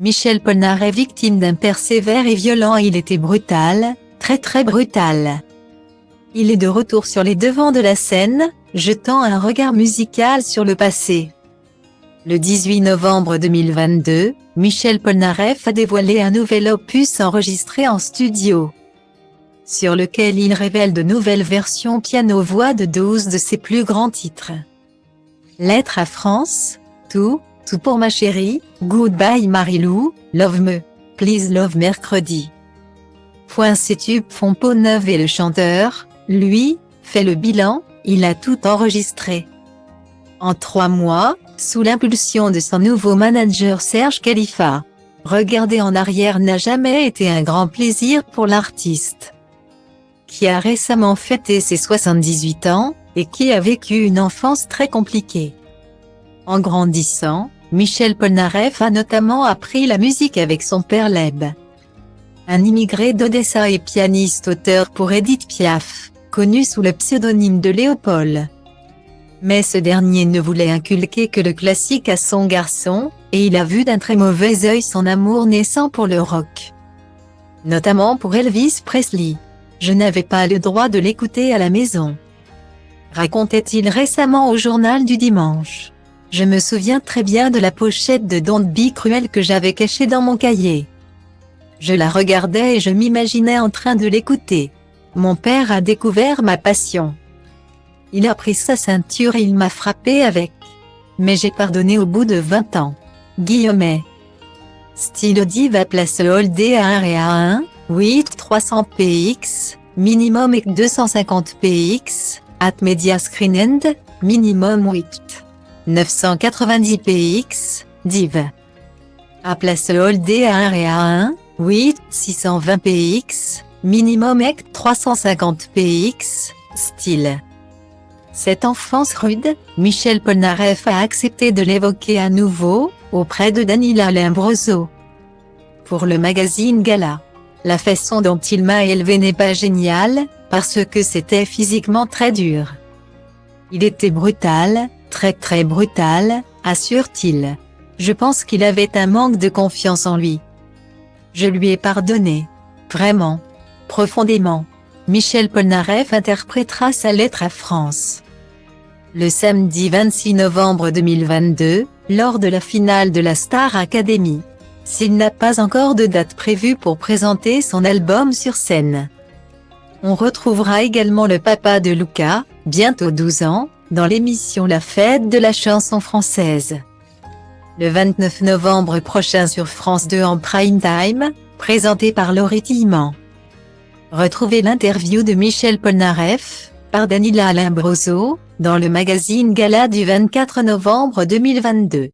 Michel Polnareff victime d'un père sévère et violent. Il était brutal, très brutal. Il est de retour sur les devants de la scène, jetant un regard musical sur le passé. Le 18 novembre 2022, Michel Polnareff a dévoilé un nouvel opus enregistré en studio, sur lequel il révèle de nouvelles versions piano-voix de 12 de ses plus grands titres. Lettre à France, Tout pour ma chérie, Goodbye Marilou, Love Me, Please Love Mercredi. Ces tubes font peau neuve et le chanteur, lui, fait le bilan, il a tout enregistré. En 3 mois, sous l'impulsion de son nouveau manager Serge Khalifa. Regarder en arrière n'a jamais été un grand plaisir pour l'artiste, qui a récemment fêté ses 78 ans, et qui a vécu une enfance très compliquée. En grandissant, Michel Polnareff a notamment appris la musique avec son père Leb, un immigré d'Odessa et pianiste-auteur pour Édith Piaf, connu sous le pseudonyme de Léopold. Mais ce dernier ne voulait inculquer que le classique à son garçon, et il a vu d'un très mauvais œil son amour naissant pour le rock, notamment pour Elvis Presley. Je n'avais pas le droit de l'écouter à la maison, racontait-il récemment au Journal du Dimanche. Je me souviens très bien de la pochette de Don't Be Cruel que j'avais cachée dans mon cahier. Je la regardais et je m'imaginais en train de l'écouter. Mon père a découvert ma passion. Il a pris sa ceinture et il m'a frappé avec. Mais j'ai pardonné au bout de 20 ans. Guillemet. Style Diva place Holdé à 1 et à 1, 8 300 px, minimum et 250 px, at Media Screen End, minimum 8. 990 px, div. À place Holdé à 1 et à 1, 8 620 px, minimum et 350 px, style. Cette enfance rude, Michel Polnareff a accepté de l'évoquer à nouveau, auprès de Daniela Lambroso. Pour le magazine Gala. La façon dont il m'a élevé n'est pas géniale, parce que c'était physiquement très dur. Il était brutal, très brutal, assure-t-il. Je pense qu'il avait un manque de confiance en lui. Je lui ai pardonné. Vraiment. Profondément. Michel Polnareff interprétera sa lettre à France. Le samedi 26 novembre 2022, lors de la finale de la Star Academy. S'il n'a pas encore de date prévue pour présenter son album sur scène. On retrouvera également le papa de Luca, bientôt 12 ans, dans l'émission La Fête de la chanson française. Le 29 novembre prochain sur France 2 en prime time, présenté par Laurie Tillman. Retrouvez l'interview de Michel Polnareff, par Daniela Lambroso, dans le magazine Gala du 24 novembre 2022.